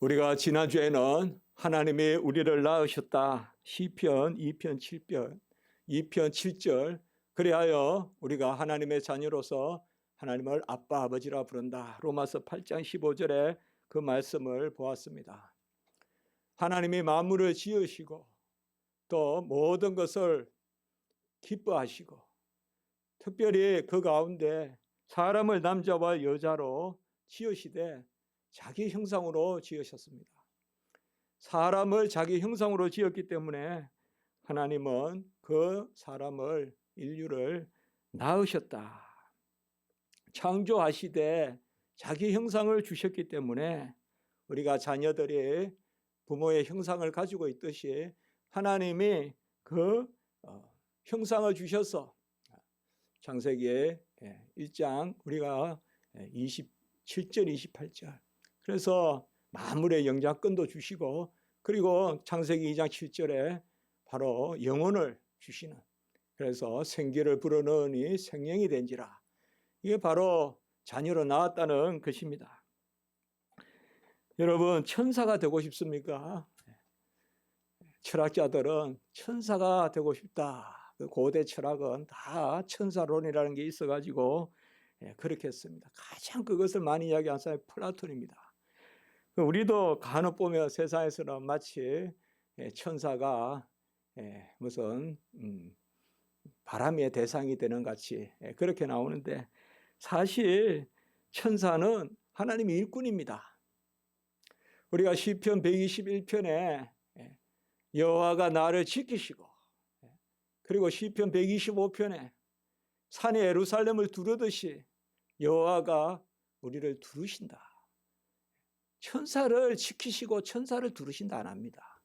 우리가 지난주에는 하나님이 우리를 낳으셨다. 시편 2편 7편, 2편 7절. 그리하여 우리가 하나님의 자녀로서 하나님을 아빠 아버지라 부른다. 로마서 8장 15절에 그 말씀을 보았습니다. 하나님이 만물을 지으시고 또 모든 것을 기뻐하시고 특별히 그 가운데 사람을 남자와 여자로 지으시되 자기 형상으로 지으셨습니다. 사람을 자기 형상으로 지었기 때문에 하나님은 그 사람을, 인류를 낳으셨다. 창조하시되 자기 형상을 주셨기 때문에 우리가 자녀들이 부모의 형상을 가지고 있듯이 하나님이 그 형상을 주셔서 창세기 1장 우리가 27절 28절 그래서 만물의 영장권도 주시고 그리고 창세기 2장 7절에 바로 영혼을 주시는, 그래서 생기를 불어넣으니 생명이 된지라, 이게 바로 자녀로 낳았다는 것입니다. 여러분, 천사가 되고 싶습니까? 철학자들은 천사가 되고 싶다. 고대 철학은 다 천사론이라는 게 있어가지고 그렇게 했습니다. 가장 그것을 많이 이야기한 사람이 플라톤입니다. 우리도 간혹 보면 세상에서는 마치 천사가 무슨 바람의 대상이 되는 같이 그렇게 나오는데, 사실 천사는 하나님의 일꾼입니다. 우리가 시편 121편에 여호와가 나를 지키시고, 그리고 시편 125편에 산이 예루살렘을 두르듯이 여호와가 우리를 두르신다. 천사를 지키시고 천사를 두르신다 안 합니다.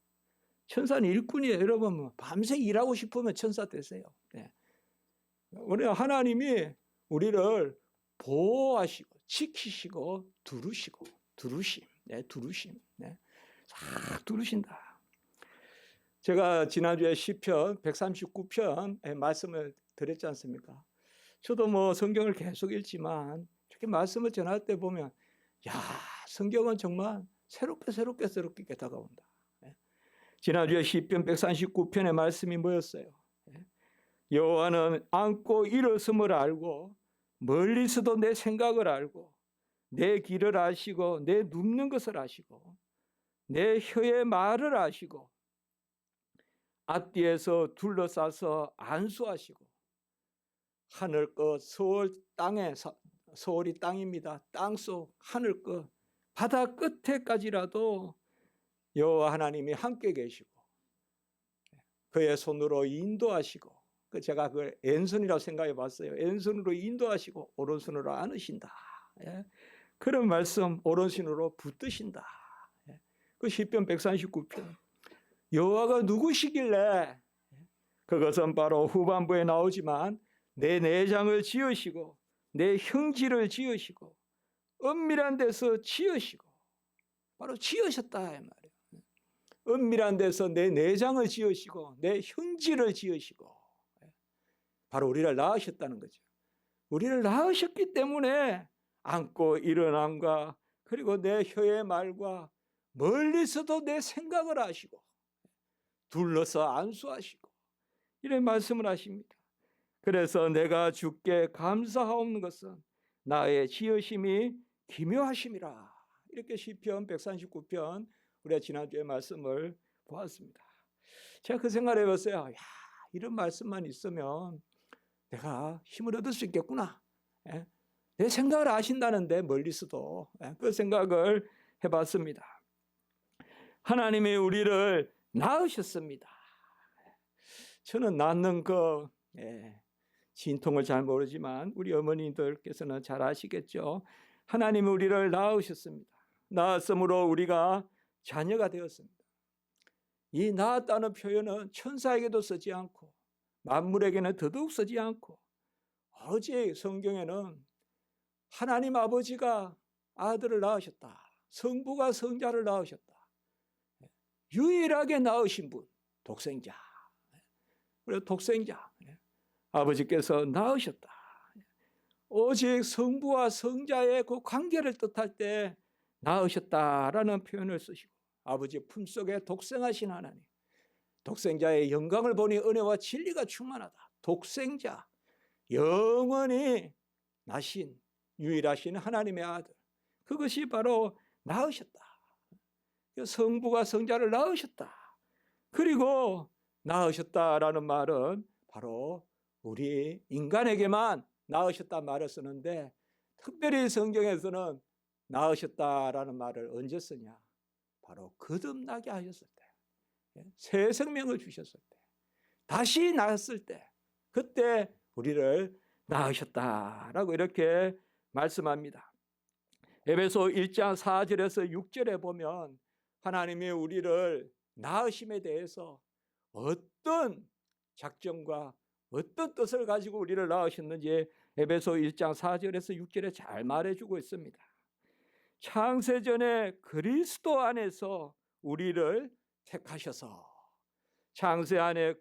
천사는 일꾼이에요. 여러분, 밤새 일하고 싶으면 천사 되세요. 우리 하나님이 우리를 보호하시고 지키시고 두르시고, 두르심, 싹 두르신다. 제가 지난주에 시편 139편 말씀을 드렸지 않습니까? 저도 성경을 계속 읽지만 이렇게 말씀을 전할 때 보면, 야, 성경은 정말 새롭게 다가온다. 지난주에 시편 139편의 말씀이 뭐였어요? 여호와는 앉고 일어섬을 알고 멀리서도 내 생각을 알고 내 길을 아시고 내 눕는 것을 아시고 내 혀의 말을 아시고 앞뒤에서 둘러싸서 안수하시고 하늘 끝 서울 땅에, 서울이 땅입니다. 땅속 하늘 끝 바다 끝에까지라도 여호와 하나님이 함께 계시고 그의 손으로 인도하시고, 제가 그걸 왼손이라고 생각해 봤어요. 왼손으로 인도하시고 오른손으로 안으신다. 그런 말씀, 오른손으로 붙드신다. 그 시편 139편. 여호와가 누구시길래? 그것은 바로 후반부에 나오지만 내 내장을 지으시고 내 형질을 지으시고 은밀한 데서 지으시고, 바로 지으셨다 이 말이에요. 은밀한 데서 내 내장을 지으시고 내 형질을 지으시고, 바로 우리를 낳으셨다는 거죠. 우리를 낳으셨기 때문에 앉고 일어남과 그리고 내 혀의 말과 멀리서도 내 생각을 아시고 둘러서 안수하시고 이런 말씀을 하십니다. 그래서 내가 주께 감사하옵는 것은 나의 지으심이 기묘하심이라. 이렇게 시편 139편 우리가 지난주에 말씀을 보았습니다. 제가 그 생각을 해봤어요. 야, 이런 말씀만 있으면 내가 힘을 얻을 수 있겠구나. 내 생각을 아신다는데 멀리서도, 그 생각을 해봤습니다. 하나님이 우리를 낳으셨습니다. 저는 낳는 진통을 잘 모르지만 우리 어머니들께서는 잘 아시겠죠. 하나님이 우리를 낳으셨습니다. 낳았으므로 우리가 자녀가 되었습니다. 이 낳았다는 표현은 천사에게도 쓰지 않고 만물에게는 더더욱 쓰지 않고, 오직 성경에는 하나님 아버지가 아들을 낳으셨다. 성부가 성자를 낳으셨다. 유일하게 낳으신 분, 독생자. 그래서 독생자, 아버지께서 낳으셨다. 오직 성부와 성자의 그 관계를 뜻할 때 낳으셨다라는 표현을 쓰시고, 아버지 품속에 독생하신 하나님, 독생자의 영광을 보니 은혜와 진리가 충만하다. 독생자, 영원히 나신 유일하신 하나님의 아들, 그것이 바로 낳으셨다. 성부가 성자를 낳으셨다. 그리고 낳으셨다라는 말은 바로 우리 인간에게만 낳으셨다 말을 쓰는데, 특별히 성경에서는 낳으셨다라는 말을 언제 쓰냐? 바로 거듭나게 하셨을 때, 새 생명을 주셨을 때, 다시 낳았을 때, 그때 우리를 낳으셨다라고 이렇게 말씀합니다. 에베소 1장 4절에서 6절에 보면 하나님이 우리를 낳으심에 대해서 어떤 작정과 어떤 뜻을 가지고 우리를 낳으셨는지 에베소 1장 4절에서 6절에 잘 말해주고 있습니다. 창세전에 그리스도 안에서 우리를 택하셔서, 창세전에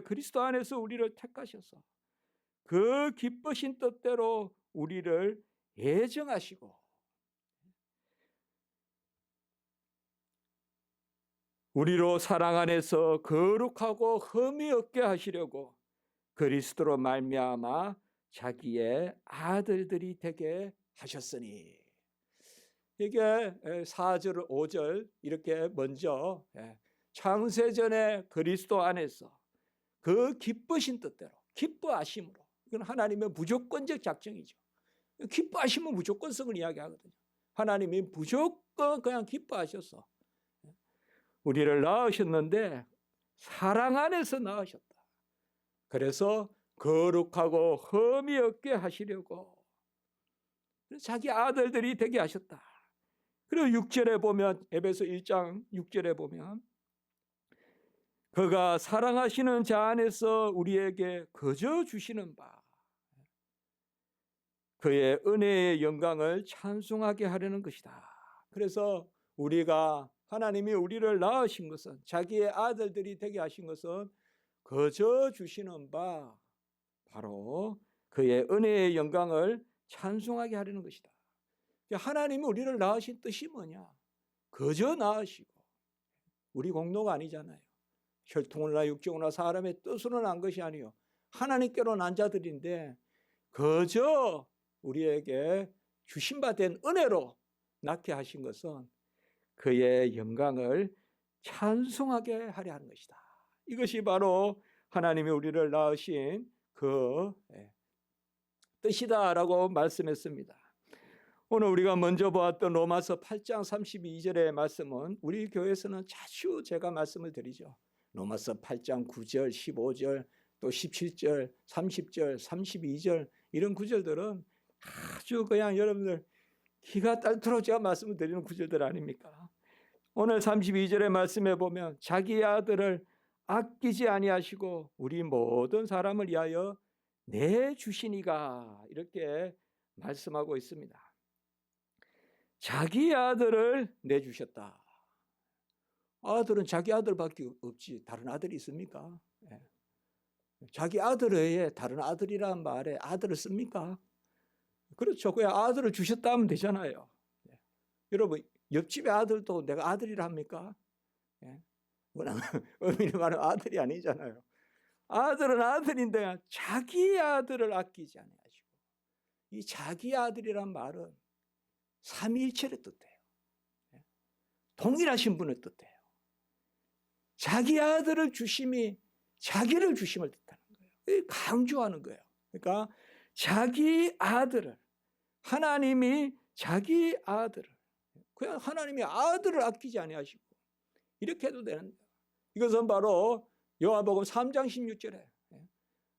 그리스도 안에서 우리를 택하셔서 그 기쁘신 뜻대로 우리를 예정하시고, 우리로 사랑 안에서 거룩하고 흠이 없게 하시려고 그리스도로 말미암아 자기의 아들들이 되게 하셨으니. 이게 4절 5절 이렇게 먼저 창세전에 그리스도 안에서 그 기쁘신 뜻대로, 기뻐하심으로, 이건 하나님의 무조건적 작정이죠. 기뻐하심은 무조건성을 이야기하거든요. 하나님이 무조건 그냥 기뻐하셔서 우리를 낳으셨는데 사랑 안에서 낳으셨다. 그래서 거룩하고 흠이 없게 하시려고 자기 아들들이 되게 하셨다. 그리고 6절에 보면, 에베소 1장 6절에 보면 그가 사랑하시는 자 안에서 우리에게 거저 주시는 바 그의 은혜의 영광을 찬송하게 하려는 것이다. 그래서 우리가, 하나님이 우리를 낳으신 것은, 자기의 아들들이 되게 하신 것은 거저 주시는 바 바로 그의 은혜의 영광을 찬송하게 하려는 것이다. 하나님이 우리를 낳으신 뜻이 뭐냐? 거저 낳으시고, 우리 공로가 아니잖아요. 혈통으로나 육정으로나 사람의 뜻으로 난 것이 아니요 하나님께로 난 자들인데, 거저 우리에게 주신 바 된 은혜로 낳게 하신 것은 그의 영광을 찬송하게 하려 하는 것이다. 이것이 바로 하나님이 우리를 낳으신 그 뜻이다라고 말씀했습니다. 오늘 우리가 먼저 보았던 로마서 8장 32절의 말씀은 우리 교회에서는 자주 제가 말씀을 드리죠. 로마서 8장 9절, 15절, 또 17절, 30절, 32절 이런 구절들은 아주 그냥 여러분들 기가 딸도록 제가 말씀을 드리는 구절들 아닙니까? 오늘 32절의 말씀에 보면 자기 아들을 아끼지 아니하시고 우리 모든 사람을 위하여 내주시니가, 이렇게 말씀하고 있습니다. 자기 아들을 내주셨다. 아들은 자기 아들밖에 없지 다른 아들이 있습니까? 자기 아들 외에 다른 아들이라는 말에 아들을 씁니까? 그렇죠. 그냥 아들을 주셨다 하면 되잖아요. 여러분, 옆집의 아들도 내가 아들이라 합니까? 어머니 말은 아들이 아니잖아요. 아들은 아들인데 자기 아들을 아끼지 아니하시고, 이 자기 아들이란 말은 삼위일체를 뜻해요. 동일하신 분을 뜻해요. 자기 아들을 주심이 자기를 주심을 뜻하는 거예요. 강조하는 거예요. 그러니까 자기 아들을, 하나님이 자기 아들을, 그냥 하나님이 아들을 아끼지 아니하시고 이렇게 해도 되는데, 이것은 바로 요한복음 3장 16절에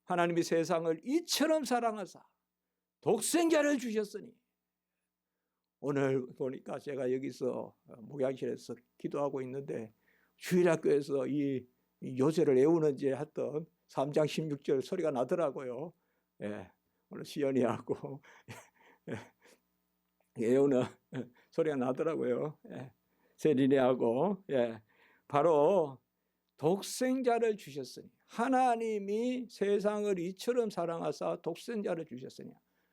하나님이 세상을 이처럼 사랑하사 독생자를 주셨으니. 오늘 보니까 제가 여기서 목양실에서 기도하고 있는데 주일학교에서 이 요새를 외우는지 했던 3장 16절 소리가 나더라고요. 오늘 시연이하고 외우는 소리가 나더라고요. 세린이하고. 바로 독생자를 주셨으니, 하나님이 세상을 이처럼 사랑하사 독생자를 주셨으니,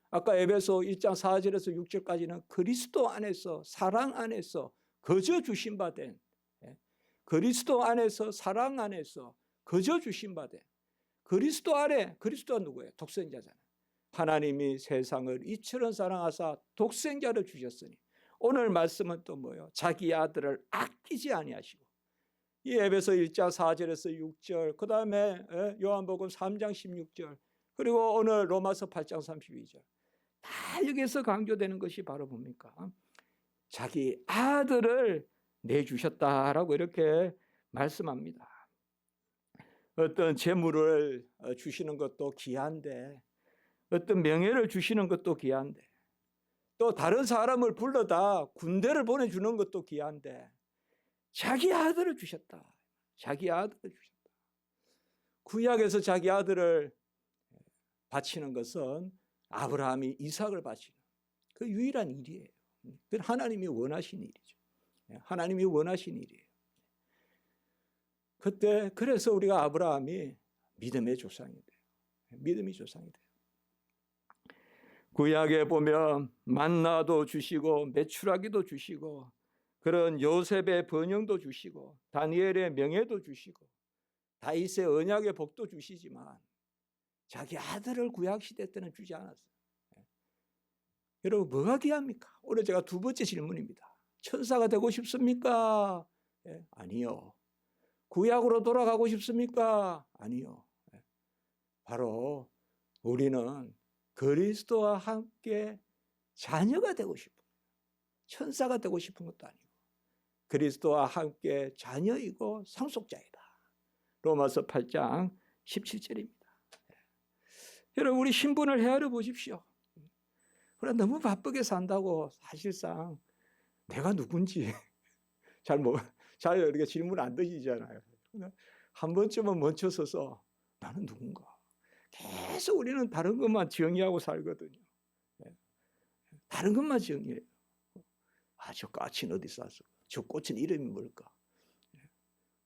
아까 에베소 1장 4절에서 6절까지는 그리스도 안에서 사랑 안에서 거저 주신 바 된, 그리스도 안에서 사랑 안에서 거저 주신 바 된, 그리스도 안에, 그리스도가 누구예요? 독생자잖아요. 하나님이 세상을 이처럼 사랑하사 독생자를 주셨으니, 오늘 말씀은 또 뭐예요? 자기 아들을 아끼지 아니하시고, 이 에베소 1장 4절에서 6절, 그 다음에 요한복음 3장 16절, 그리고 오늘 로마서 8장 32절, 다 여기에서 강조되는 것이 바로 뭡니까? 자기 아들을 내주셨다라고 이렇게 말씀합니다. 어떤 재물을 주시는 것도 귀한데, 어떤 명예를 주시는 것도 귀한데, 또 다른 사람을 불러다 군대를 보내주는 것도 귀한데, 자기 아들을 주셨다. 자기 아들을 주셨다. 구약에서 자기 아들을 바치는 것은 아브라함이 이삭을 바치는 그 유일한 일이에요. 그건 하나님이 원하신 일이죠. 하나님이 원하신 일이에요. 그때 그래서 우리가 아브라함이 믿음의 조상이 돼요. 믿음의 조상이 돼요. 구약에 보면 만나도 주시고 메추라기도 주시고 그런 요셉의 번영도 주시고 다니엘의 명예도 주시고 다윗의 언약의 복도 주시지만 자기 아들을 구약시대 때는 주지 않았어요. 여러분 뭐가 귀합니까? 오늘 제가 두 번째 질문입니다. 천사가 되고 싶습니까? 아니요. 구약으로 돌아가고 싶습니까? 아니요. 바로 우리는 그리스도와 함께 자녀가 되고 싶은 거예요. 천사가 되고 싶은 것도 아니고 그리스도와 함께 자녀이고 상속자이다. 로마서 8장 17절입니다. 여러분 우리 신분을 헤아려 보십시오. 그러나 너무 바쁘게 산다고 사실상 내가 누군지 잘 이렇게 질문 안 드시잖아요. 한 번쯤은 멈춰서서 나는 누군가. 계속 우리는 다른 것만 정의하고 살거든요. 다른 것만 정의해요. 저 까치는 어디서 왔어? 저 꽃은 이름이 뭘까?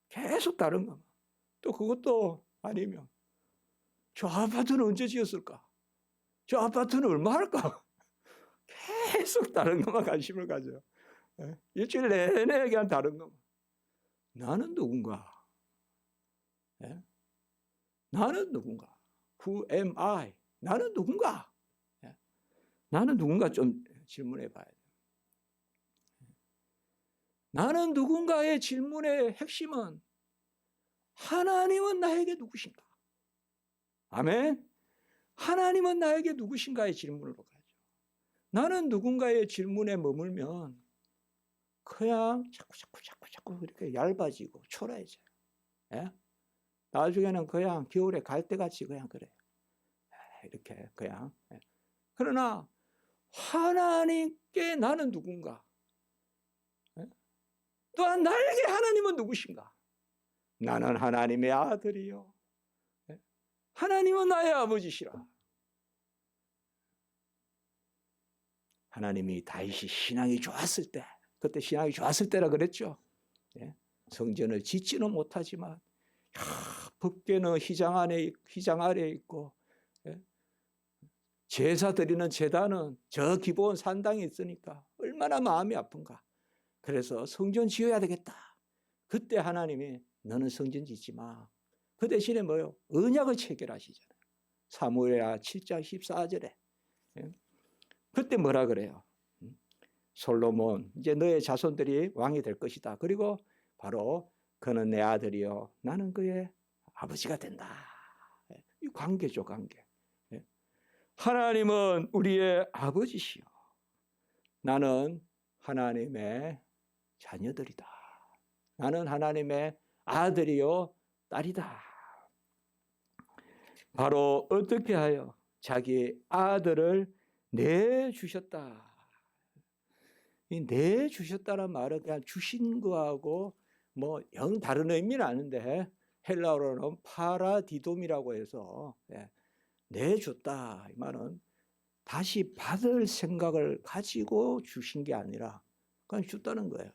계속 다른 것만. 또 그것도 아니면 저 아파트는 언제 지었을까? 저 아파트는 얼마 할까? 계속 다른 것만 관심을 가져요. 일주일 내내 그냥 다른 것만. 나는 누군가? 나는 누군가? Who am I? 나는 누군가? 나는 누군가 좀 질문해 봐야 돼요. 나는 누군가의 질문의 핵심은 하나님은 나에게 누구신가? 아멘? 하나님은 나에게 누구신가의 질문으로 가죠. 나는 누군가의 질문에 머물면 그냥 자꾸 이렇게 얇아지고 초라해져요. 나중에는 그냥 겨울에 갈대같이 그냥 그래요. 이렇게 그냥. 그러나 하나님께 나는 누군가? 또한 나에게 하나님은 누구신가? 나는 하나님의 아들이요. 하나님은 나의 아버지시라. 하나님이 다윗이 신앙이 좋았을 때, 그때 신앙이 좋았을 때라 그랬죠. 성전을 짓지는 못하지만 법궤는 휘장 아래에 있고 제사 드리는 제단은 저 기본 산당에 있으니까 얼마나 마음이 아픈가. 그래서 성전 지어야 되겠다. 그때 하나님이 너는 성전 짓지 마. 그 대신에 뭐요? 언약을 체결하시잖아요. 사무엘하 7장 14절에. 그때 뭐라 그래요? 솔로몬 이제 너의 자손들이 왕이 될 것이다. 그리고 바로 그는 내 아들이요 나는 그의 아버지가 된다. 이 관계죠, 관계. 하나님은 우리의 아버지시요 나는 하나님의 자녀들이다. 나는 하나님의 아들이요 딸이다. 바로 어떻게 하여 자기 아들을 내주셨다. 이 내주셨다는 말은 그냥 주신 거하고 뭐 영 다른 의미는 아는데 헬라어로는 파라디돔이라고 해서 내줬다. 이 말은 다시 받을 생각을 가지고 주신 게 아니라 그냥 줬다는 거예요.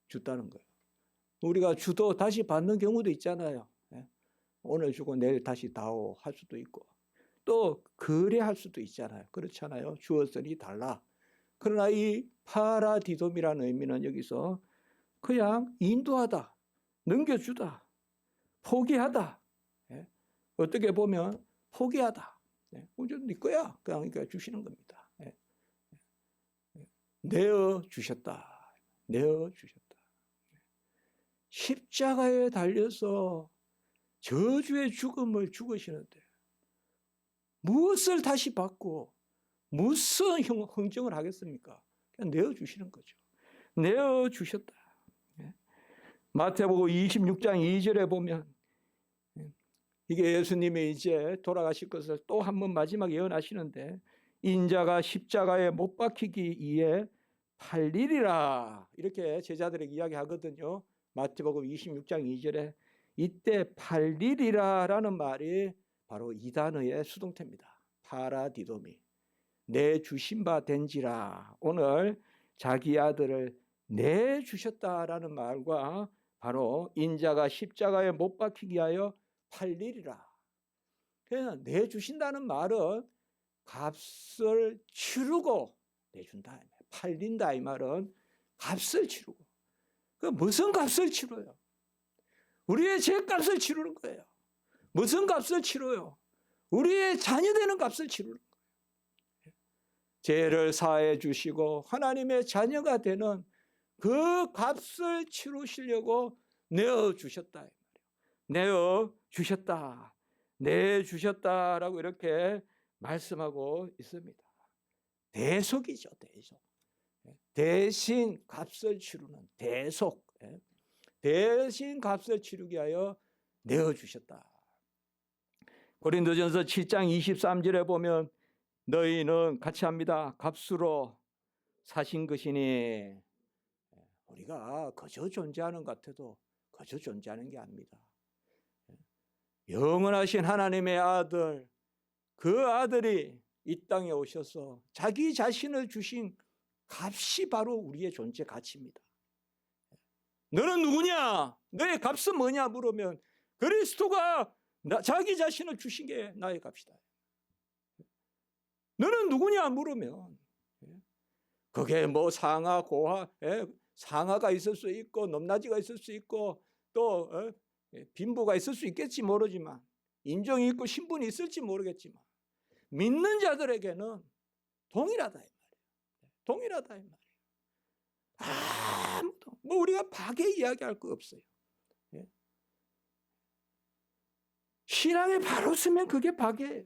줬다는 거예요. 우리가 주도 다시 받는 경우도 있잖아요. 오늘 주고 내일 다시 다오 할 수도 있고 또 거래할 수도 있잖아요. 그렇잖아요. 주었으니 달라. 그러나 이 파라디돔이라는 의미는 여기서 그냥 인도하다, 넘겨주다, 포기하다. 예? 어떻게 보면 포기하다. 예? 네 거야. 그러니까 주시는 겁니다. 예? 내어 주셨다. 내어 주셨다. 십자가에 달려서 저주의 죽음을 죽으시는데 무엇을 다시 받고 무슨 흥정을 하겠습니까? 그냥 내어주시는 거죠. 내어주셨다. 마태복음 26장 2절에 보면 이게 예수님이 이제 돌아가실 것을 또 한 번 마지막에 예언하시는데 인자가 십자가에 못 박히기 이에 팔리리라 이렇게 제자들에게 이야기하거든요. 마태복음 26장 2절에 이때 팔리리라라는 말이 바로 이 단어의 수동태입니다. 파라디돔이 내주신 바 된지라. 오늘 자기 아들을 내주셨다라는 말과 바로 인자가 십자가에 못 박히기 하여 팔리리라. 그래서 내주신다는 말은 값을 치르고 내준다. 팔린다 이 말은 값을 치르고. 그 무슨 값을 치러요? 우리의 죄값을 치르는 거예요. 무슨 값을 치러요? 우리의 자녀되는 값을 치르는 거예요. 죄를 사해 주시고 하나님의 자녀가 되는 그 값을 치르시려고 내어주셨다. 내어주셨다. 내주셨다라고 이렇게 말씀하고 있습니다. 대속이죠. 대속. 대신 값을 치르는 대속. 대신 값을 치르게 하여 내어주셨다. 고린도전서 7장 23절에 보면 너희는 같이 합니다. 값으로 사신 것이니. 우리가 거저 존재하는 것 같아도 거저 존재하는 게 아닙니다. 영원하신 하나님의 아들, 그 아들이 이 땅에 오셔서 자기 자신을 주신 값이 바로 우리의 존재 가치입니다. 너는 누구냐? 너의 값은 뭐냐 물으면 그리스도가 자기 자신을 주신 게 나의 값이다. 너는 누구냐 물으면 그게 뭐 상하, 고하, 상하가 있을 수 있고 높낮이가 있을 수 있고 또 빈부가 있을 수 있겠지 모르지만 인정이 있고 신분이 있을지 모르겠지만 믿는 자들에게는 동일하다 이 말이에요. 동일하다 이 말이에요. 아무도 뭐 우리가 박해 이야기할 거 없어요. 신앙에 바로 쓰면 그게 박해예요.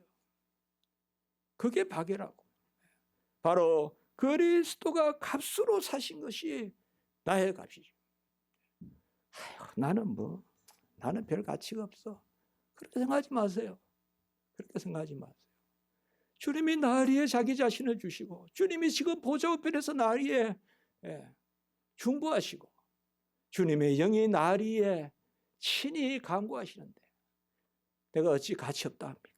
그게 박해라고. 바로 그리스도가 값으로 사신 것이 나의 값이죠. 아유, 나는 별 가치가 없어. 그렇게 생각하지 마세요. 그렇게 생각하지 마세요. 주님이 날 위해 자기 자신을 주시고 주님이 지금 보좌 우편에서 날 위해 중보하시고 주님의 영이 날 위해 친히 간구하시는데 내가 어찌 가치 없다 합니까?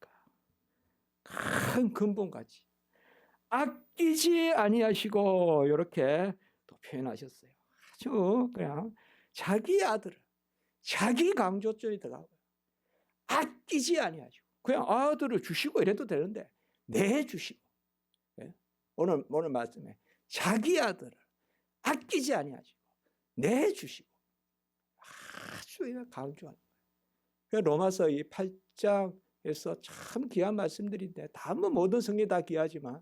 큰 근본 가치. 아끼지 아니하시고 이렇게 또 표현하셨어요. 아주 그냥 자기 아들을 자기 강조점이 들어가고요. 아끼지 아니하시고 그냥 아들을 주시고 이래도 되는데 내주시고 오늘 말씀에 자기 아들을 아끼지 아니하시고 내주시고 아주 강조하는 거예요. 로마서 이 8장에서 참 귀한 말씀들인데 다 모든 성경이 다 귀하지만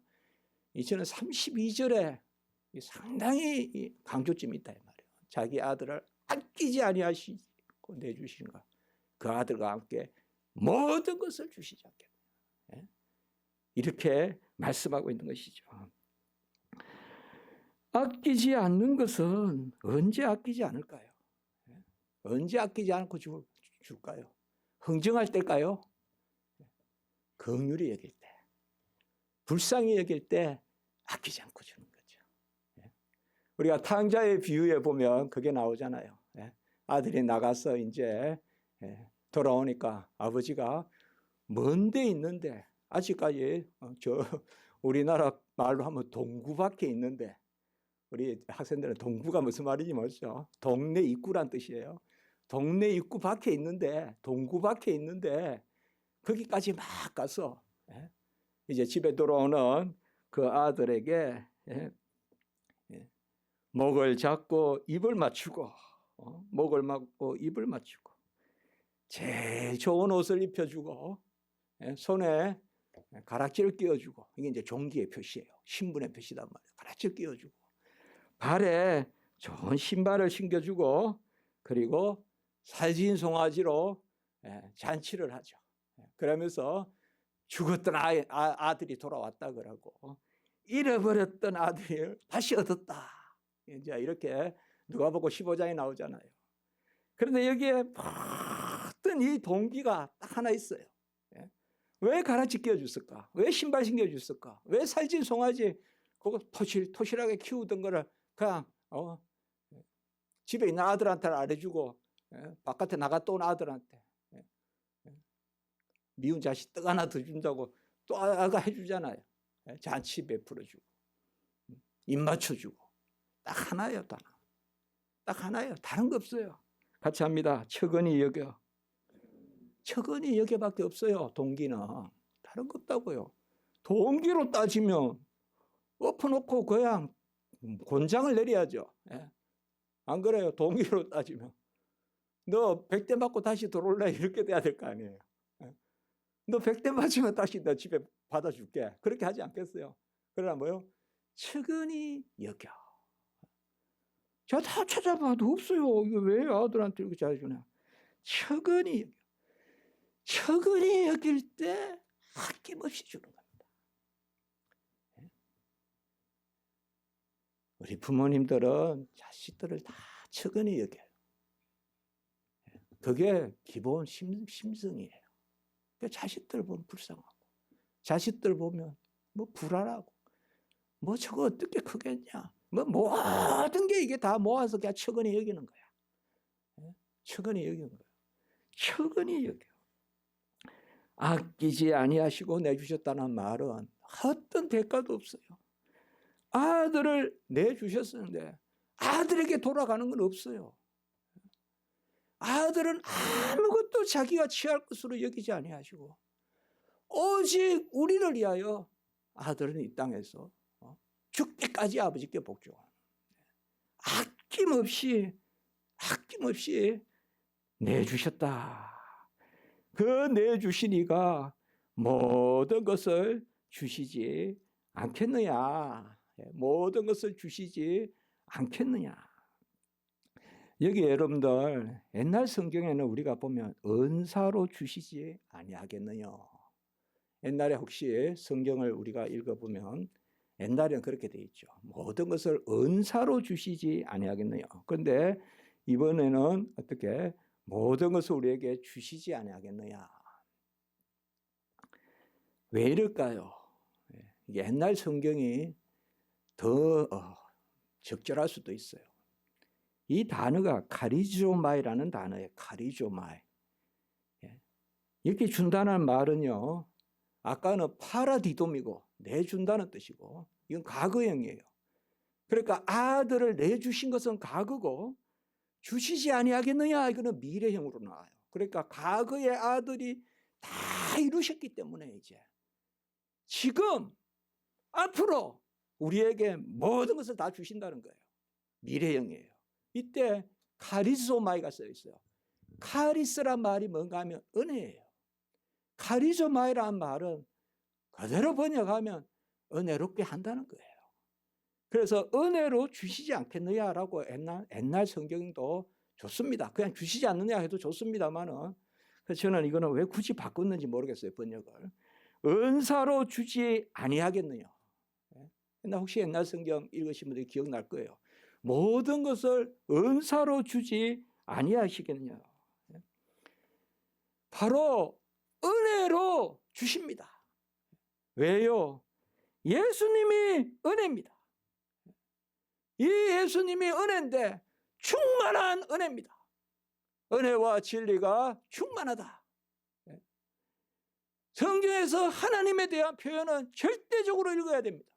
이제는 32절에 상당히 강조점이 있다 이 말이에요. 자기 아들을 아끼지 아니하시고 내주시는가. 그 아들과 함께 모든 것을 주시지 않겠냐. 이렇게 말씀하고 있는 것이죠. 아끼지 않는 것은 언제 아끼지 않을까요? 언제 아끼지 않고 줄까요? 흥정할 때일까요? 긍휼히 여길 때, 불쌍히 여길 때 아끼지 않고 주는 거죠. 우리가 탕자의 비유에 보면 그게 나오잖아요. 아들이 나가서 이제 돌아오니까 아버지가 먼 데 있는데 아직까지 우리나라 말로 하면 동구밖에 있는데 우리 학생들은 동구가 무슨 말인지 모르죠. 동네 입구란 뜻이에요. 동네 입구 밖에 있는데 동구 밖에 있는데 거기까지 막 가서 이제 집에 돌아오는 그 아들에게 목을 잡고 입을 맞추고 목을 맞고 입을 맞추고 제일 좋은 옷을 입혀주고 손에 가락지를 끼워주고, 이게 이제 종기의 표시예요. 신분의 표시단 말이에요. 가락지를 끼워주고 발에 좋은 신발을 신겨주고, 그리고 살진 송아지로 잔치를 하죠. 그러면서 죽었던 아들이 돌아왔다 그러고, 잃어버렸던 아들을 다시 얻었다, 이제 이렇게 누가복음 15장에 나오잖아요. 그런데 여기에 모든 이 동기가 딱 하나 있어요. 왜 가락지 끼워줬을까? 왜 신발 신겨줬을까? 왜 살찐 송아지 그거 토실하게 키우던 거를 그냥 집에 있는 아들한테는 안 해주고 바깥에 나갔다 온 아들한테 미운 자식 떡 하나 더 준다고 또 아가 해주잖아요. 잔치 베풀어주고 입 맞춰주고. 딱 하나예요. 딱 하나예요. 다른 거 없어요. 같이 합니다. 척은히 여겨. 척은히 여겨밖에 없어요. 동기는. 다른 거 없다고요. 동기로 따지면 엎어놓고 그냥 곤장을 내려야죠. 안 그래요? 동기로 따지면 너 100대 맞고 다시 들어올래? 이렇게 돼야 될 거 아니에요. 너 100대 맞으면 다시 너 집에 받아줄게. 그렇게 하지 않겠어요? 그러나 뭐요? 척은히 여겨. 제가 다 찾아봐도 없어요. 이거 왜 아들한테 이렇게 잘해주냐? 척은히 여겨. 척은히 여길 때 아낌없이 주는 겁니다. 우리 부모님들은 자식들을 다 척은히 여겨요. 그게 기본 심성이에요. 자식들 보면 불쌍하고, 자식들 보면 뭐 불안하고, 뭐 저거 어떻게 크겠냐, 뭐 모든 게 이게 다 모아서 그냥 척은히 여기는 거야. 척은히 여기는 거야. 척은히 여겨. 아끼지 아니하시고 내주셨다는 말은 어떤 대가도 없어요. 아들을 내주셨는데 아들에게 돌아가는 건 없어요. 아들은 아무것도 자기가 취할 것으로 여기지 아니하시고 오직 우리를 위하여 아들은 이 땅에서 죽기까지 아버지께 복종하는, 아낌없이 내주셨다. 그 내주시니가 모든 것을 주시지 않겠느냐. 모든 것을 주시지 않겠느냐. 여기 여러분들 옛날 성경에는 우리가 보면 은사로 주시지 아니하겠느냐. 옛날에 혹시 성경을 우리가 읽어보면 옛날에는 그렇게 돼 있죠. 모든 것을 은사로 주시지 아니하겠느냐. 그런데 이번에는 어떻게 모든 것을 우리에게 주시지 아니하겠느냐. 왜 이럴까요? 옛날 성경이 더 적절할 수도 있어요. 이 단어가 카리조마이라는 단어예요. 카리조마이. 이렇게 준다는 말은요, 아까는 파라디돔이고 내준다는 뜻이고, 이건 과거형이에요. 그러니까 아들을 내주신 것은 과거고 주시지 아니하겠느냐, 이거는 미래형으로 나와요. 그러니까 과거의 아들이 다 이루셨기 때문에 이제 지금 앞으로 우리에게 모든 것을 다 주신다는 거예요. 미래형이에요. 이때 카리스마이가 써 있어요. 카리스란 말이 뭔가 하면 은혜예요. 카리스마이란 말은 그대로 번역하면 은혜롭게 한다는 거예요. 그래서 은혜로 주시지 않겠느냐라고 옛날 성경도 좋습니다. 그냥 주시지 않느냐 해도 좋습니다만은, 그래서 저는 이거는 왜 굳이 바꿨는지 모르겠어요, 번역을. 은사로 주지 아니하겠느냐. 혹시 옛날 성경 읽으신 분들이 기억날 거예요. 모든 것을 은사로 주지 아니하시겠느냐. 바로 은혜로 주십니다. 왜요? 예수님이 은혜입니다. 이 예수님이 은혜인데 충만한 은혜입니다. 은혜와 진리가 충만하다. 성경에서 하나님에 대한 표현은 절대적으로 읽어야 됩니다.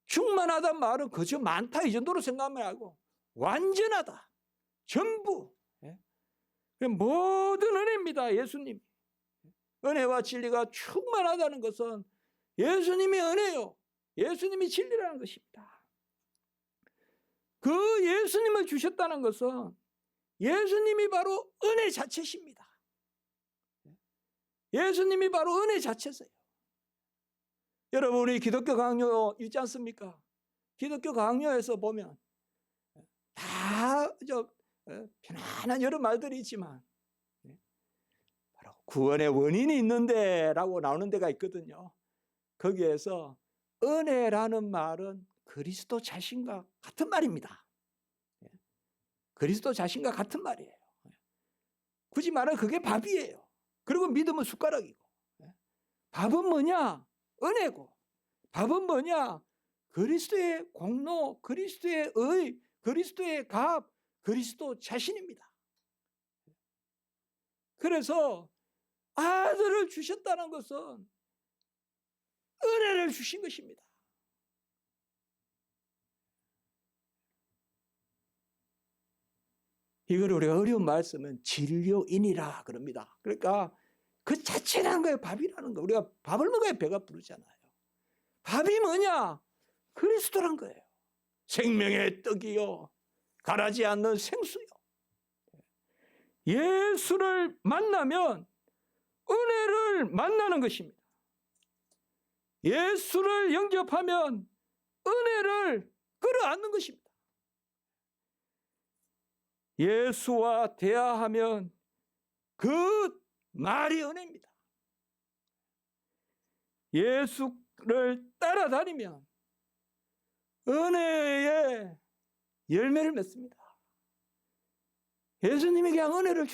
충만하단 말은 그저 많다 이 정도로 생각하면 알고, 완전하다. 전부. 모든 은혜입니다. 예수님. 은혜와 진리가 충만하다는 것은 예수님이 은혜요, 예수님이 진리라는 것입니다. 그 예수님을 주셨다는 것은 예수님이 바로 은혜 자체십니다. 예수님이 바로 은혜 자체세요. 여러분, 우리 기독교 강요 있지 않습니까? 기독교 강요에서 보면 다 편안한 여러 말들이 있지만 바로 구원의 원인이 있는데 라고 나오는 데가 있거든요. 거기에서 은혜라는 말은 그리스도 자신과 같은 말입니다. 그리스도 자신과 같은 말이에요. 굳이 말하면 그게 밥이에요. 그리고 믿음은 숟가락이고. 밥은 뭐냐? 은혜고. 밥은 뭐냐? 그리스도의 공로, 그리스도의 의, 그리스도의 값, 그리스도 자신입니다. 그래서 아들을 주셨다는 것은 은혜를 주신 것입니다. 이걸 우리가 어려운 말씀은 진료인이라 그럽니다. 그러니까 그 자체라는 거예요. 밥이라는 거. 우리가 밥을 먹어야 배가 부르잖아요. 밥이 뭐냐? 그리스도란 거예요. 생명의 떡이요, 가라지 않는 생수요. 예수를 만나면 은혜를 만나는 것입니다. 예수를 영접하면 은혜를 끌어안는 것입니다. 예수와 대화하면 그 말이 은혜입니다. 예수를 따라다니면 은혜의 열매를 맺습니다. 예수님이 그냥 은혜를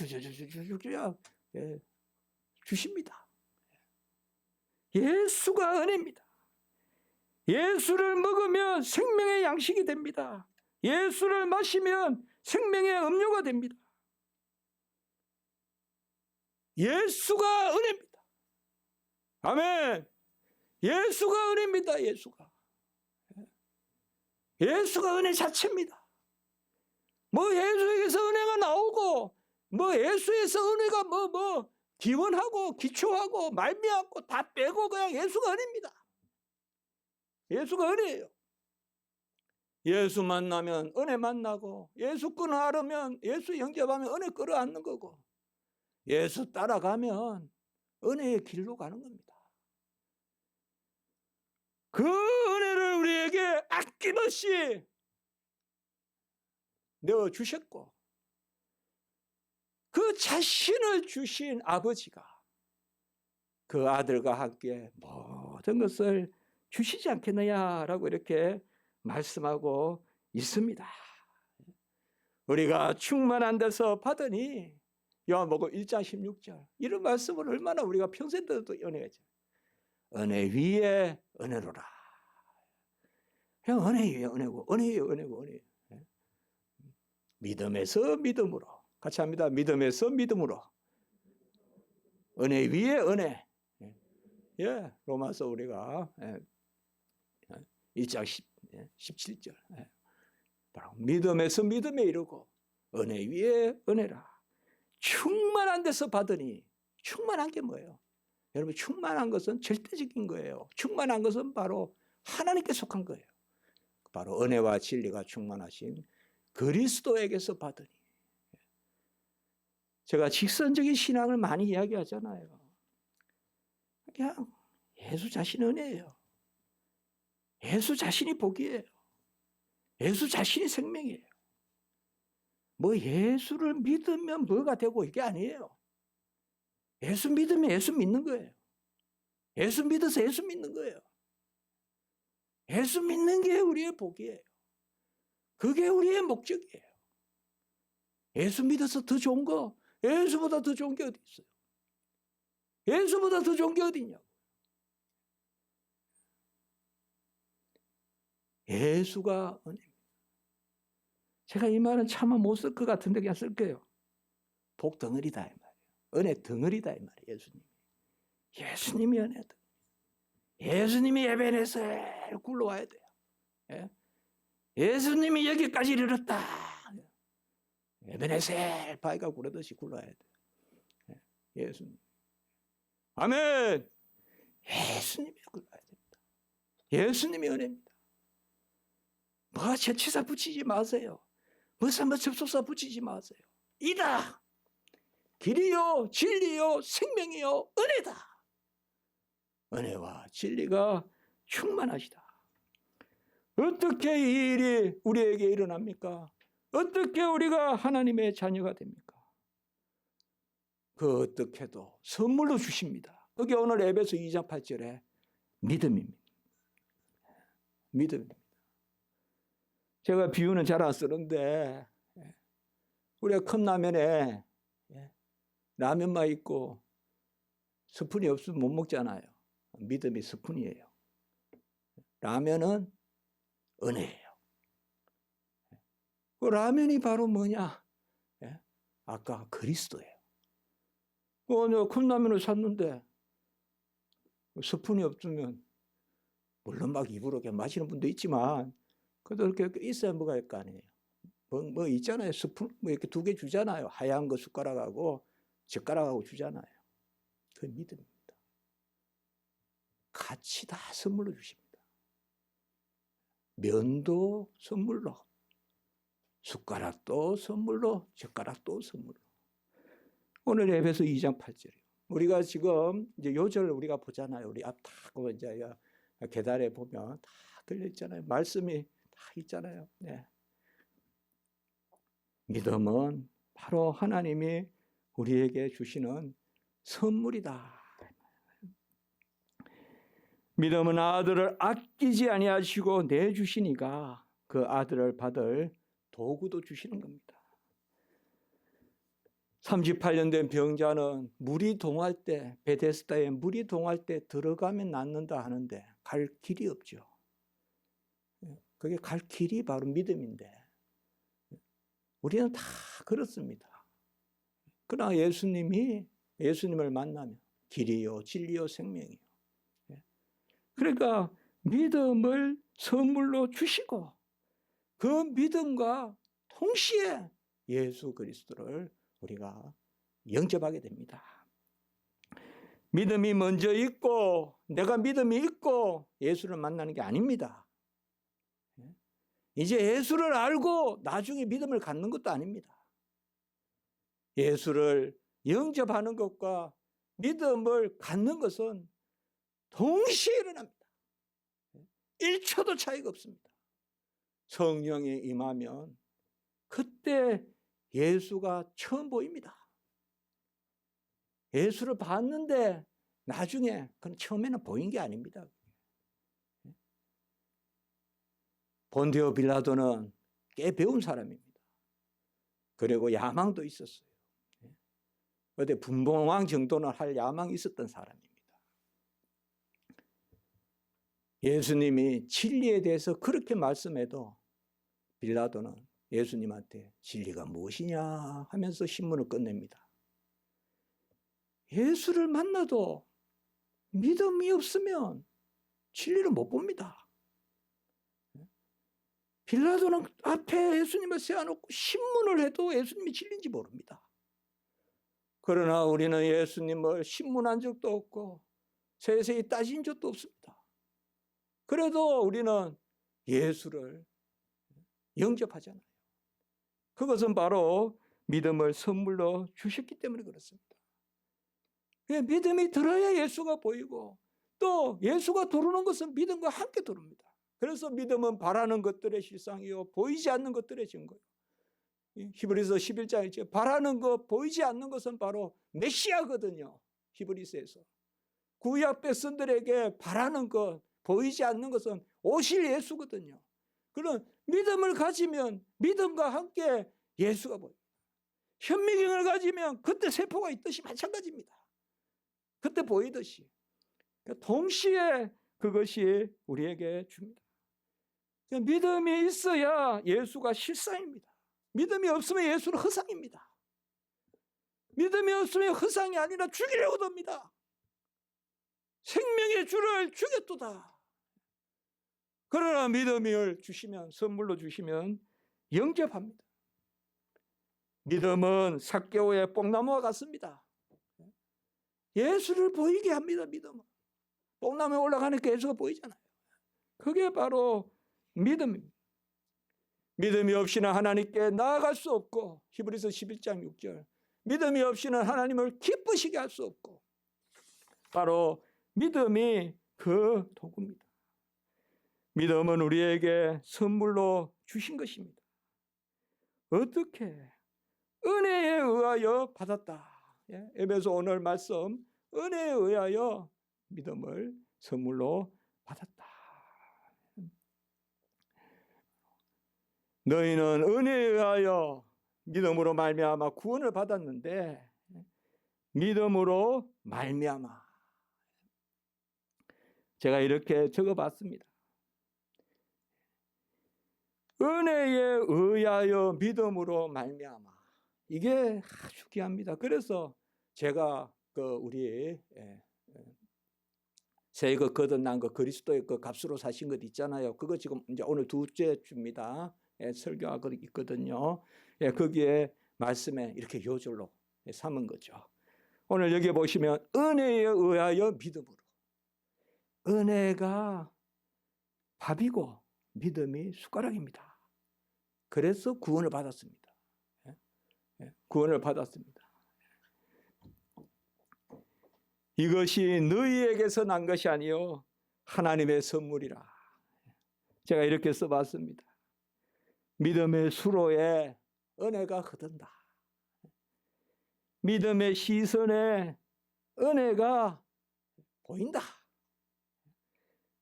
주십니다. 예수가 은혜입니다. 예수를 먹으면 생명의 양식이 됩니다. 예수를 마시면 생명의 음료가 됩니다. 예수가 은혜입니다. 아멘. 예수가 은혜입니다. 예수가 은혜 자체입니다. 뭐 예수에게서 은혜가 나오고, 뭐 예수에서 은혜가 기원하고 기초하고 말미암고 다 빼고 그냥 예수가 은혜입니다. 예수가 은혜예요. 예수 만나면 은혜 만나고, 예수 끊어하려면 예수 영접하면 은혜 끌어안는 거고, 예수 따라가면 은혜의 길로 가는 겁니다. 그 은혜를 우리에게 아낌없이 내어주셨고, 그 자신을 주신 아버지가 그 아들과 함께 모든 것을 주시지 않겠느냐라고 이렇게 말씀하고 있습니다. 우리가 충만한 데서 받으니, 요한복음 1장 16절, 이런 말씀을 얼마나 우리가 평생 들어도 연애하죠. 은혜 위에 은혜로라. 그냥 은혜 위에 은혜고, 은혜 위에 은혜고, 은혜. 믿음에서 믿음으로. 같이 합니다. 믿음에서 믿음으로. 은혜 위에 은혜. 예, 로마서 우리가 2장 17절. 바로 믿음에서 믿음에 이르고 은혜 위에 은혜라. 충만한 데서 받으니, 충만한 게 뭐예요? 여러분, 충만한 것은 절대적인 거예요. 충만한 것은 바로 하나님께 속한 거예요. 바로 은혜와 진리가 충만하신 그리스도에게서 받으니. 제가 직선적인 신앙을 많이 이야기하잖아요. 그냥 예수 자신이 은혜예요. 예수 자신이 복이에요. 예수 자신이 생명이에요. 뭐 예수를 믿으면 뭐가 되고 이게 아니에요. 예수 믿으면 예수 믿는 거예요. 예수 믿어서 예수 믿는 거예요. 예수 믿는 게 우리의 복이에요. 그게 우리의 목적이에요. 예수 믿어서 더 좋은 거, 예수보다 더 좋은 게 어디 있어요? 예수보다 더 좋은 게 어디 있냐고. 예수가 은혜입니다. 제가 이 말은 차마 못 쓸 것 같은데 그냥 쓸게요. 복 덩어리다 이 말이에요. 은혜 덩어리다 이 말이에요. 예수님이 은혜 덩어리. 예수님이 에베네셀 굴러와야 돼요. 예? 예수님이 여기까지 이르렀다. 에베네셀 바위가 굴러듯이 굴러야 돼요. 예? 예수님. 아멘. 예수님이 골라야 됩니다. 예수님이 은혜입니다. 뭐 채취사 붙이지 마세요. 무슨 접속사 붙이지 마세요. 이다. 길이요 진리요 생명이요 은혜다. 은혜와 진리가 충만하시다. 어떻게 이 일이 우리에게 일어납니까? 어떻게 우리가 하나님의 자녀가 됩니까? 그 어떻게도 선물로 주십니다. 그게 오늘 에베소 2장 8절에 믿음입니다. 믿음입니다. 제가 비유는 잘 안 쓰는데 우리가 컵라면에 라면만 있고 스푼이 없으면 못 먹잖아요. 믿음이 스푼이에요. 라면은 은혜예요. 그 라면이 바로 뭐냐? 아까 그리스도예요. 내가 컵라면을 샀는데 스푼이 없으면 물론 막 입으로 이렇게 마시는 분도 있지만 그래도 이렇게 있어야 뭐가 할 거 아니에요. 뭐 있잖아요. 스푼 뭐 이렇게 2개 주잖아요. 하얀 거 숟가락하고 젓가락하고 주잖아요. 그 믿음입니다. 같이 다 선물로 주십니다. 면도 선물로, 숟가락도 선물로, 젓가락도 선물로. 오늘 에베소 2장 8절이요. 우리가 지금 이제 요절을 우리가 보잖아요. 우리 앞 다 이제 계단에 보면 다 들려 있잖아요. 말씀이 다 있잖아요. 네. 믿음은 바로 하나님이 우리에게 주시는 선물이다. 믿음은 아들을 아끼지 아니하시고 내주시니까 그 아들을 받을 도구도 주시는 겁니다. 38년 된 병자는 물이 동할 때, 베데스다에 물이 동할 때 들어가면 낫는다 하는데 갈 길이 없죠. 그게 갈 길이 바로 믿음인데 우리는 다 그렇습니다. 그러나 예수님을 만나면 길이요 진리요 생명이요. 그러니까 믿음을 선물로 주시고 그 믿음과 동시에 예수 그리스도를 우리가 영접하게 됩니다. 믿음이 먼저 있고 내가 믿음이 있고 예수를 만나는 게 아닙니다. 이제 예수를 알고 나중에 믿음을 갖는 것도 아닙니다. 예수를 영접하는 것과 믿음을 갖는 것은 동시에 일어납니다. 1초도 차이가 없습니다. 성령이 임하면 그때 예수가 처음 보입니다. 예수를 봤는데 나중에 그건 처음에는 보인 게 아닙니다. 본디오 빌라도는 꽤 배운 사람입니다. 그리고 야망도 있었어요. 어디 분봉왕 정도는 할 야망이 있었던 사람입니다. 예수님이 진리에 대해서 그렇게 말씀해도 빌라도는 예수님한테 진리가 무엇이냐 하면서 신문을 끝냅니다. 예수를 만나도 믿음이 없으면 진리를 못 봅니다. 빌라도는 앞에 예수님을 세워놓고 신문을 해도 예수님이 진리인지 모릅니다. 그러나 우리는 예수님을 신문한 적도 없고 세세히 따진 적도 없습니다. 그래도 우리는 예수를 영접하잖아요. 그것은 바로 믿음을 선물로 주셨기 때문에 그렇습니다. 믿음이 들어야 예수가 보이고 또 예수가 들어오는 것은 믿음과 함께 들어옵니다. 그래서 믿음은 바라는 것들의 실상이요 보이지 않는 것들의 증거예요. 히브리서 11장에 있죠. 바라는 것, 보이지 않는 것은 바로 메시아거든요. 히브리서에서. 구약 백성들에게 바라는 것, 보이지 않는 것은 오실 예수거든요. 그런 믿음을 가지면 믿음과 함께 예수가 보여요. 현미경을 가지면 그때 세포가 있듯이 마찬가지입니다. 그때 보이듯이. 동시에 그것이 우리에게 줍니다. 믿음이 있어야 예수가 실상입니다. 믿음이 없으면 예수는 허상입니다. 믿음이 없으면 허상이 아니라 죽이려고 듭니다. 생명의 주를 죽였도다. 그러나 믿음을 주시면, 선물로 주시면 영접합니다. 믿음은 삭개오의 뽕나무와 같습니다. 예수를 보이게 합니다. 믿음은. 뽕나무에 올라가니까 예수가 보이잖아요. 그게 바로 믿음입니다. 믿음이 없이는 하나님께 나아갈 수 없고, 히브리서 11장 6절, 믿음이 없이는 하나님을 기쁘시게 할 수 없고, 바로 믿음이 그 도구입니다. 믿음은 우리에게 선물로 주신 것입니다. 어떻게? 은혜에 의하여 받았다. 에베소 오늘 말씀, 은혜에 의하여 믿음을 선물로 받았다. 너희는 은혜에 의하여 믿음으로 말미암아 구원을 받았는데, 믿음으로 말미암아, 제가 이렇게 적어봤습니다. 은혜에 의하여 믿음으로 말미암아, 이게 아주 귀합니다. 그래서 제가 우리 새거 거듭난 거, 그리스도의 그 값으로 사신 것 있잖아요. 그거 지금 이제 오늘 두째 주입니다. 설교하고 있거든요. 거기에 말씀에 이렇게 요절로 삼은 거죠. 오늘 여기 보시면 은혜에 의하여 믿음으로. 은혜가 밥이고 믿음이 숟가락입니다. 그래서 구원을 받았습니다. 구원을 받았습니다. 이것이 너희에게서 난 것이 아니요 하나님의 선물이라. 제가 이렇게 써봤습니다. 믿음의 수로에 은혜가 흐른다. 믿음의 시선에 은혜가 보인다.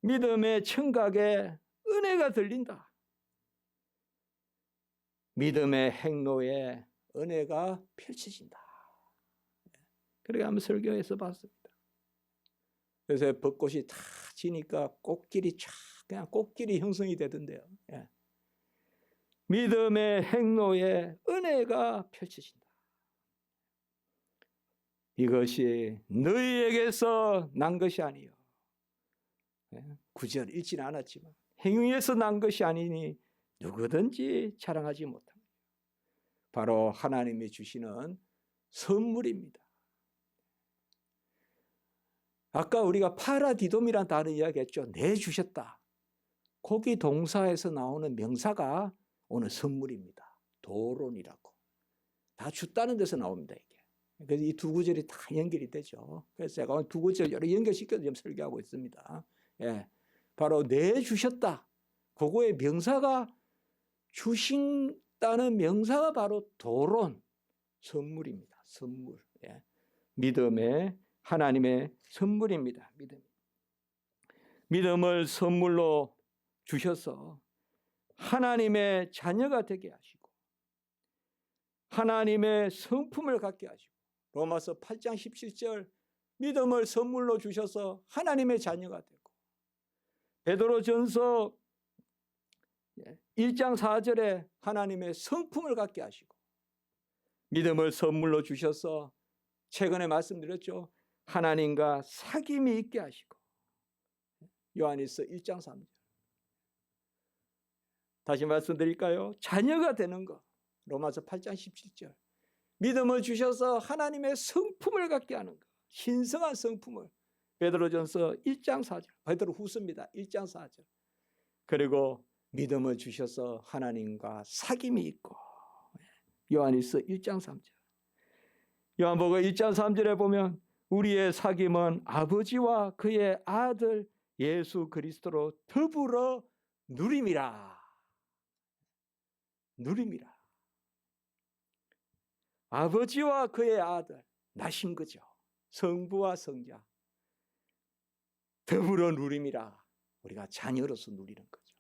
믿음의 청각에 은혜가 들린다. 믿음의 행로에 은혜가 펼쳐진다. 그렇게 한번 설교해서 봤습니다. 그래서 벚꽃이 다 지니까 꽃길이 쫙 그냥 꽃길이 형성이 되던데요. 믿음의 행로에 은혜가 펼쳐진다. 이것이 너희에게서 난 것이 아니요. 9절 읽지는 않았지만 행위에서 난 것이 아니니 누구든지 자랑하지 못합니다. 바로 하나님이 주시는 선물입니다. 아까 우리가 파라디돔이라는 단어 이야기했죠. 내주셨다. 거기 동사에서 나오는 명사가 오늘 선물입니다. 도론이라고. 다 줬다는 데서 나옵니다. 이게. 그래서 이 두 구절이 다 연결이 되죠. 그래서 제가 오늘 두 구절 여러 연결시켜서 지금 설교하고 있습니다. 바로 내주셨다. 그거의 명사가 주신다는 명사가 바로 도론, 선물입니다. 선물. 믿음의 하나님의 선물입니다. 믿음을 선물로 주셔서 하나님의 자녀가 되게 하시고 하나님의 성품을 갖게 하시고 로마서 8장 17절 믿음을 선물로 주셔서 하나님의 자녀가 되고 베드로전서 1장 4절에 하나님의 성품을 갖게 하시고 믿음을 선물로 주셔서 최근에 말씀드렸죠. 하나님과 사귐이 있게 하시고 요한일서 1장 3절 다시 말씀드릴까요? 자녀가 되는 것 로마서 8장 17절 믿음을 주셔서 하나님의 성품을 갖게 하는 것 신성한 성품을 베드로전서 1장 4절 베드로후서입니다. 1장 4절 그리고 믿음을 주셔서 하나님과 사귐이 있고 요한일서 1장 3절 요한복음 1장 3절에 보면 우리의 사귐은 아버지와 그의 아들 예수 그리스도로 더불어 누림이라. 누림이라. 아버지와 그의 아들 나신 거죠. 성부와 성자 더불어 누림이라. 우리가 자녀로서 누리는 거죠.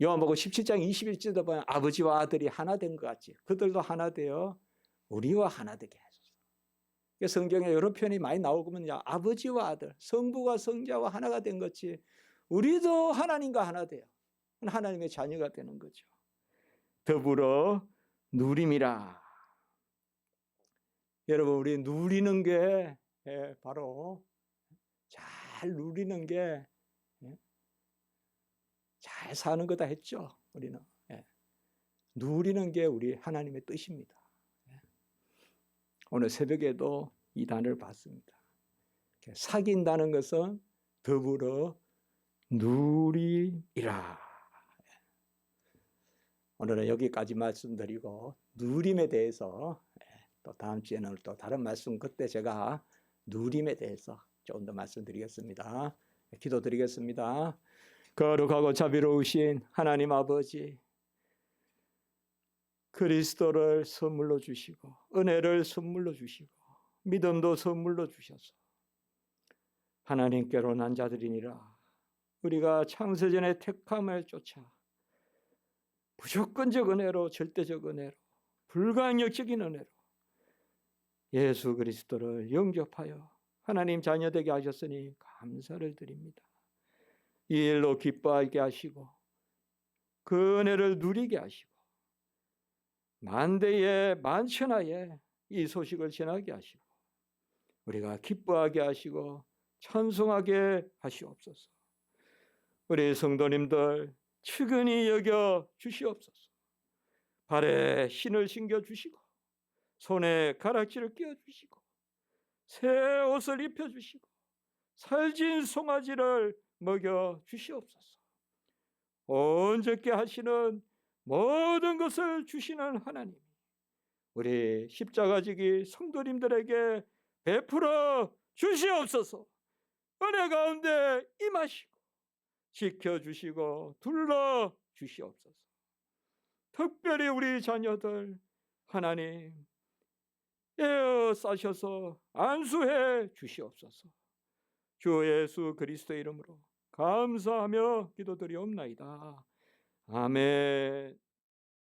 요한복음 17장 21절에 보면 아버지와 아들이 하나 된 것 같지. 그들도 하나 되어 우리와 하나 되게 하소서. 성경에 여러 표현이 많이 나오면요. 아버지와 아들, 성부와 성자와 하나가 된 것이 우리도 하나님과 하나 돼요. 하나님의 자녀가 되는 거죠. 더불어 누림이라. 여러분 우리 누리는 게 바로 잘 누리는 게 잘 사는 거다 했죠. 우리는 누리는 게 우리 하나님의 뜻입니다. 오늘 새벽에도 이 단어를 봤습니다. 사귄다는 것은 더불어 누리이라. 오늘은 여기까지 말씀드리고 누림에 대해서 또 다음 주에는 또 다른 말씀, 그때 제가 누림에 대해서 조금 더 말씀드리겠습니다. 기도드리겠습니다. 거룩하고 자비로우신 하나님 아버지, 그리스도를 선물로 주시고 은혜를 선물로 주시고 믿음도 선물로 주셔서 하나님께로 난 자들이니라. 우리가 창세전의 택함을 쫓아 무조건적 은혜로, 절대적 은혜로, 불가항력적인 은혜로 예수 그리스도를 영접하여 하나님 자녀되게 하셨으니 감사를 드립니다. 이 일로 기뻐하게 하시고 그 은혜를 누리게 하시고 만대에 만천하에 이 소식을 전하게 하시고 우리가 기뻐하게 하시고 찬송하게 하시옵소서. 우리 성도님들 측은히 여겨 주시옵소서. 발에 신을 신겨 주시고 손에 가락지를 끼워 주시고 새 옷을 입혀 주시고 살진 송아지를 먹여 주시옵소서. 온전케 하시는 모든 것을 주시는 하나님, 우리 십자가지기 성도님들에게 베풀어 주시옵소서. 은혜 가운데 임하시고 지켜주시고 둘러 주시옵소서. 특별히 우리 자녀들 하나님 에어싸셔서 안수해 주시옵소서. 주 예수 그리스도의 이름으로 감사하며 기도드리옵나이다. 아멘.